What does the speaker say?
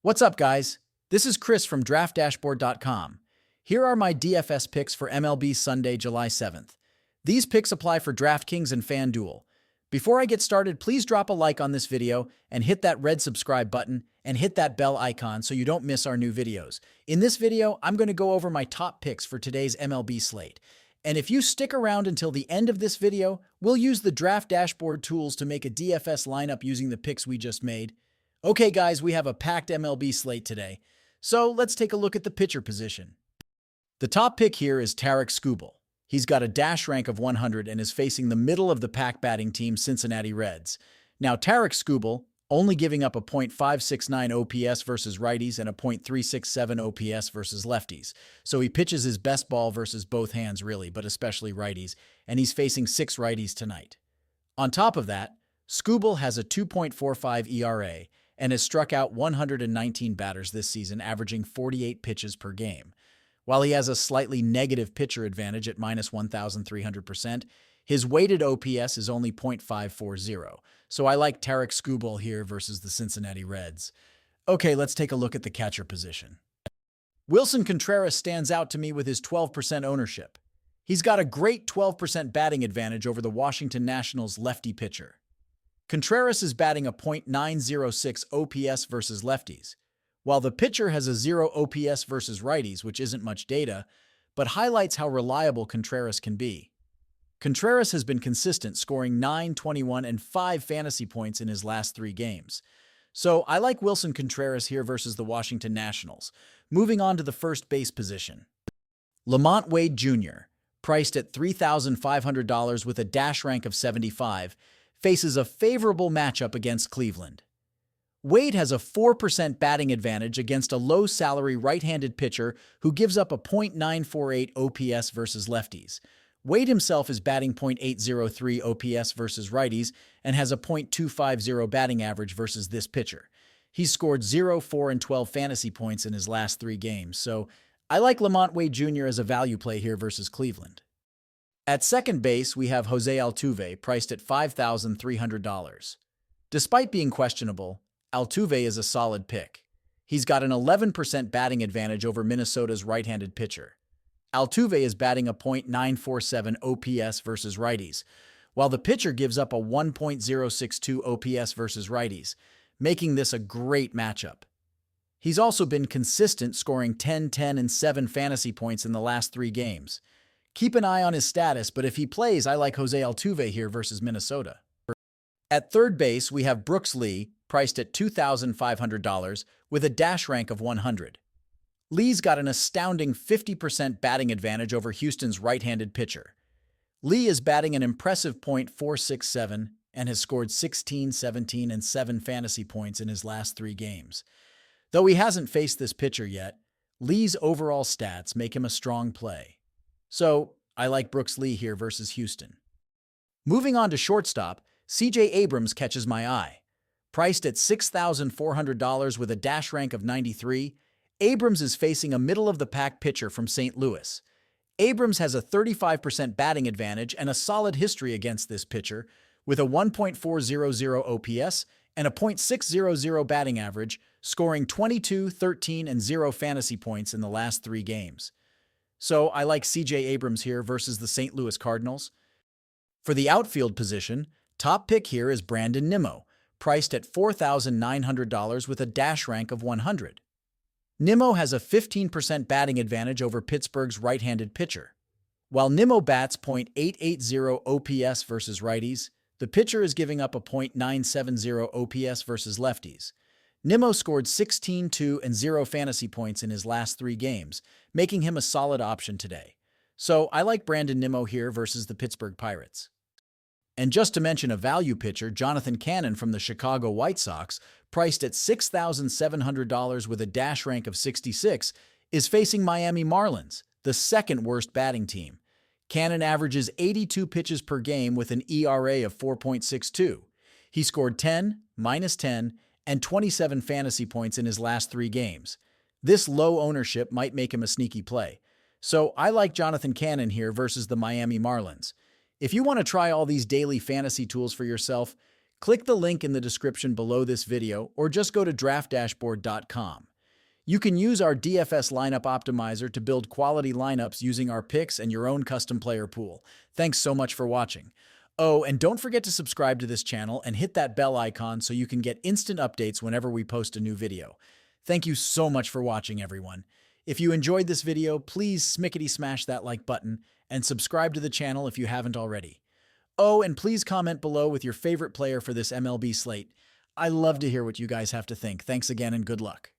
What's up, guys? This is Chris from DraftDashboard.com. Here are my DFS picks for MLB Sunday, July 7th. These picks apply for DraftKings and FanDuel. Before I get started, please drop a like on this video and hit that red subscribe button and hit that bell icon so you don't miss our new videos. In this video, I'm going to go over my top picks for today's MLB slate. And if you stick around until the end of this video, we'll use the Draft Dashboard tools to make a DFS lineup using the picks we just made. Okay, guys, we have a packed MLB slate today, so let's take a look at the pitcher position. The top pick here is Tarik Skubal. He's got a dash rank of 100 and is facing the middle of the pack batting team Cincinnati Reds. Now, Tarik Skubal, only giving up a .569 OPS versus righties and a .367 OPS versus lefties. So he pitches his best ball versus both hands, really, but especially righties, and he's facing 6 righties tonight. On top of that, Skubal has a 2.45 ERA and has struck out 119 batters this season, averaging 48 pitches per game. While he has a slightly negative pitcher advantage at minus 1,300%, his weighted OPS is only .540, so I like Tarik Skubal here versus the Cincinnati Reds. Okay, let's take a look at the catcher position. Wilson Contreras stands out to me with his 12% ownership. He's got a great 12% batting advantage over the Washington Nationals lefty pitcher. Contreras is batting a .906 OPS versus lefties, while the pitcher has a 0 OPS versus righties, which isn't much data, but highlights how reliable Contreras can be. Contreras has been consistent, scoring 9, 21, and 5 fantasy points in his last 3 games. So I like Wilson Contreras here versus the Washington Nationals. Moving on to the first base position. Lamont Wade Jr., priced at $3,500 with a dash rank of 75, faces a favorable matchup against Cleveland. Wade has a 4% batting advantage against a low-salary right-handed pitcher who gives up a .948 OPS versus lefties. Wade himself is batting .803 OPS versus righties and has a .250 batting average versus this pitcher. He's scored 0, 4, and 12 fantasy points in his last 3 games, so I like Lamont Wade Jr. as a value play here versus Cleveland. At second base, we have Jose Altuve, priced at $5,300. Despite being questionable, Altuve is a solid pick. He's got an 11% batting advantage over Minnesota's right-handed pitcher. Altuve is batting a .947 OPS versus righties, while the pitcher gives up a 1.062 OPS versus righties, making this a great matchup. He's also been consistent, scoring 10, 10, and 7 fantasy points in the last 3 games. Keep an eye on his status, but if he plays, I like Jose Altuve here versus Minnesota. At third base, we have Brooks Lee, priced at $2,500 with a dash rank of 100. Lee's got an astounding 50% batting advantage over Houston's right-handed pitcher. Lee is batting an impressive .467 and has scored 16, 17, and 7 fantasy points in his last 3 games. Though he hasn't faced this pitcher yet, Lee's overall stats make him a strong play. So, I like Brooks Lee here versus Houston. Moving on to shortstop, C.J. Abrams catches my eye. Priced at $6,400 with a dash rank of 93, Abrams is facing a middle-of-the-pack pitcher from St. Louis. Abrams has a 35% batting advantage and a solid history against this pitcher, with a 1.400 OPS and a .600 batting average, scoring 22, 13, and 0 fantasy points in the last 3 games. So I like C.J. Abrams here versus the St. Louis Cardinals. For the outfield position, top pick here is Brandon Nimmo, priced at $4,900 with a dash rank of 100. Nimmo has a 15% batting advantage over Pittsburgh's right-handed pitcher. While Nimmo bats .880 OPS versus righties, the pitcher is giving up a .970 OPS versus lefties. Nimmo scored 16, 2, and 0 fantasy points in his last 3 games, making him a solid option today. So I like Brandon Nimmo here versus the Pittsburgh Pirates. And just to mention a value pitcher, Jonathan Cannon from the Chicago White Sox, priced at $6,700 with a dash rank of 66, is facing Miami Marlins, the second worst batting team. Cannon averages 82 pitches per game with an ERA of 4.62. He scored 10, -10, and 27 fantasy points in his last 3 games. This low ownership might make him a sneaky play. So I like Jonathan Cannon here versus the Miami Marlins. If you want to try all these daily fantasy tools for yourself, Click the link in the description below this video or just go to draftdashboard.com. You can use our DFS lineup optimizer to build quality lineups using our picks and your own custom player pool. Thanks so much for watching. Oh, and don't forget to subscribe to this channel and hit that bell icon so you can get instant updates whenever we post a new video. Thank you so much for watching, everyone. If you enjoyed this video, please smickety smash that like button and subscribe to the channel if you haven't already. Oh, and please comment below with your favorite player for this MLB slate. I love to hear what you guys have to think. Thanks again and good luck.